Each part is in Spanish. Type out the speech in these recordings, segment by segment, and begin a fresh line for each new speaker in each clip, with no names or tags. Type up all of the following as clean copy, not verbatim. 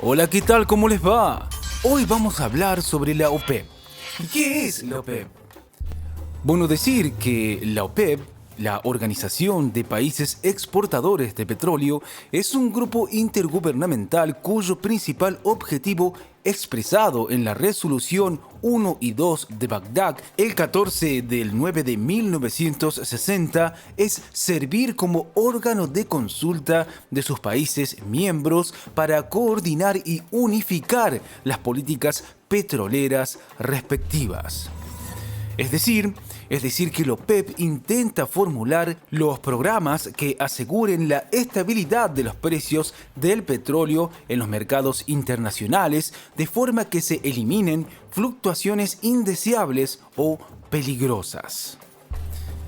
Hola, ¿qué tal? ¿Cómo les va? Hoy vamos a hablar sobre la OPEP. ¿Qué es la OPEP? Bueno, decir que la OPEP, la Organización de Países Exportadores de Petróleo, es un grupo intergubernamental cuyo principal objetivo, expresado en la Resolución 1 y 2 de Bagdad, el 14 del 9 de 1960, es servir como órgano de consulta de sus países miembros para coordinar y unificar las políticas petroleras respectivas. Es decir que la OPEP intenta formular los programas que aseguren la estabilidad de los precios del petróleo en los mercados internacionales, de forma que se eliminen fluctuaciones indeseables o peligrosas.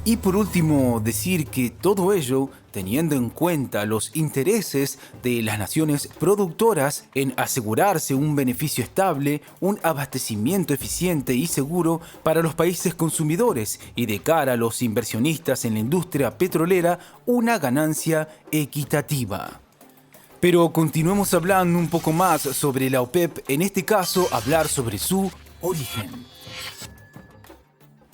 Y por último, decir que todo ello teniendo en cuenta los intereses de las naciones productoras en asegurarse un beneficio estable, un abastecimiento eficiente y seguro para los países consumidores y de cara a los inversionistas en la industria petrolera, una ganancia equitativa. Pero continuemos hablando un poco más sobre la OPEP, en este caso hablar sobre su origen.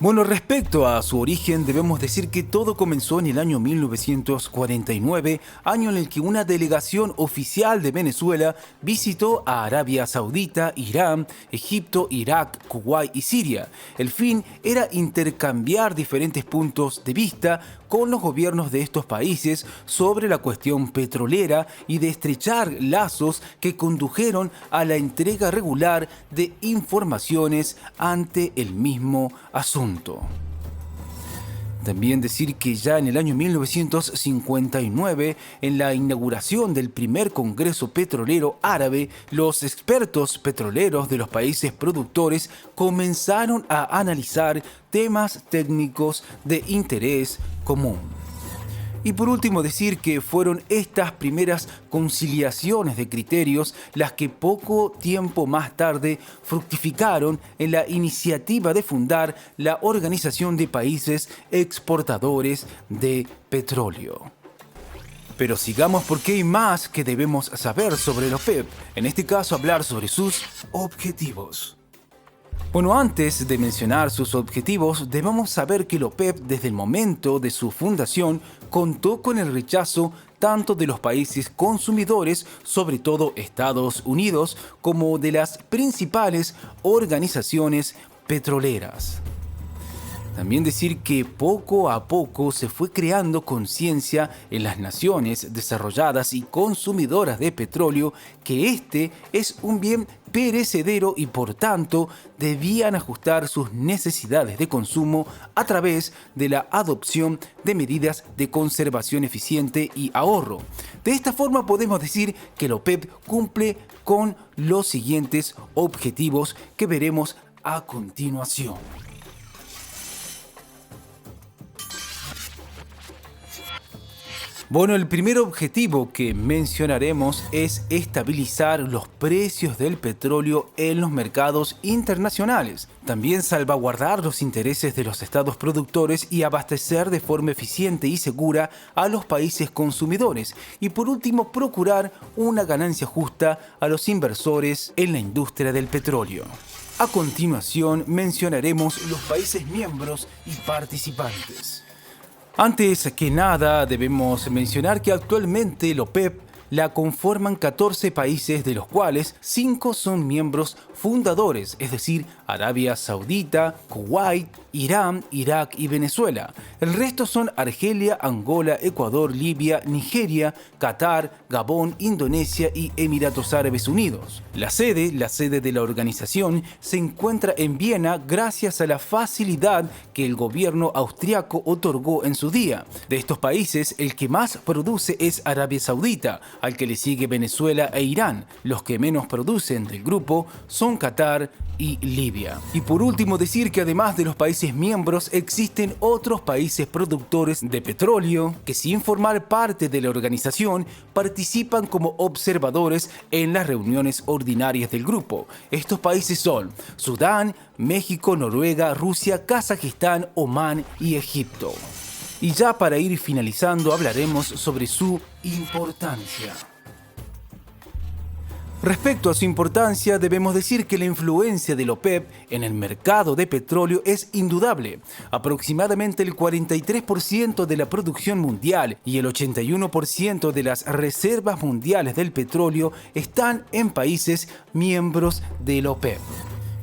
Bueno, respecto a su origen, debemos decir que todo comenzó en el año 1949, año en el que una delegación oficial de Venezuela visitó a Arabia Saudita, Irán, Egipto, Irak, Kuwait y Siria. El fin era intercambiar diferentes puntos de vista con los gobiernos de estos países sobre la cuestión petrolera y de estrechar lazos que condujeron a la entrega regular de informaciones ante el mismo asunto. También decir que ya en el año 1959, en la inauguración del primer Congreso Petrolero Árabe, los expertos petroleros de los países productores comenzaron a analizar temas técnicos de interés común. Y por último decir que fueron estas primeras conciliaciones de criterios las que poco tiempo más tarde fructificaron en la iniciativa de fundar la Organización de Países Exportadores de Petróleo. Pero sigamos porque hay más que debemos saber sobre la OPEP, en este caso hablar sobre sus objetivos. Bueno, antes de mencionar sus objetivos, debemos saber que la OPEP desde el momento de su fundación contó con el rechazo tanto de los países consumidores, sobre todo Estados Unidos, como de las principales organizaciones petroleras. También decir que poco a poco se fue creando conciencia en las naciones desarrolladas y consumidoras de petróleo que este es un bien perecedero y por tanto debían ajustar sus necesidades de consumo a través de la adopción de medidas de conservación eficiente y ahorro. De esta forma podemos decir que la OPEP cumple con los siguientes objetivos que veremos a continuación. Bueno, el primer objetivo que mencionaremos es estabilizar los precios del petróleo en los mercados internacionales. También salvaguardar los intereses de los estados productores y abastecer de forma eficiente y segura a los países consumidores. Y por último, procurar una ganancia justa a los inversores en la industria del petróleo. A continuación, mencionaremos los países miembros y participantes. Antes que nada, debemos mencionar que actualmente la OPEP la conforman 14 países, de los cuales 5 son miembros fundadores, es decir, Arabia Saudita, Kuwait, Irán, Irak y Venezuela. El resto son Argelia, Angola, Ecuador, Libia, Nigeria, Qatar, Gabón, Indonesia y Emiratos Árabes Unidos. La sede de la organización se encuentra en Viena gracias a la facilidad que el gobierno austriaco otorgó en su día. De estos países, el que más produce es Arabia Saudita, al que le sigue Venezuela e Irán. Los que menos producen del grupo son Qatar y Libia. Y por último decir que además de los países miembros existen otros países productores de petróleo que, sin formar parte de la organización, participan como observadores en las reuniones ordinarias del grupo. Estos países son Sudán, México, Noruega, Rusia, Kazajistán, Omán y Egipto. Y ya para ir finalizando hablaremos sobre su importancia. Respecto a su importancia, debemos decir que la influencia de la OPEP en el mercado de petróleo es indudable. Aproximadamente el 43% de la producción mundial y el 81% de las reservas mundiales del petróleo están en países miembros de la OPEP.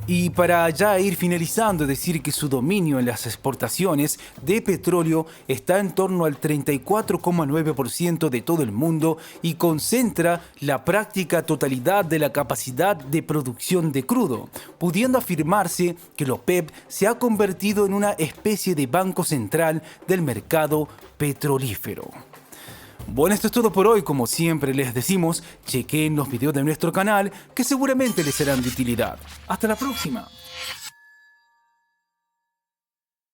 Y para ya ir finalizando, decir que su dominio en las exportaciones de petróleo está en torno al 34,9% de todo el mundo y concentra la práctica totalidad de la capacidad de producción de crudo, pudiendo afirmarse que la OPEP se ha convertido en una especie de banco central del mercado petrolífero. Bueno, esto es todo por hoy. Como siempre les decimos, chequen los videos de nuestro canal que seguramente les serán de utilidad. Hasta la próxima.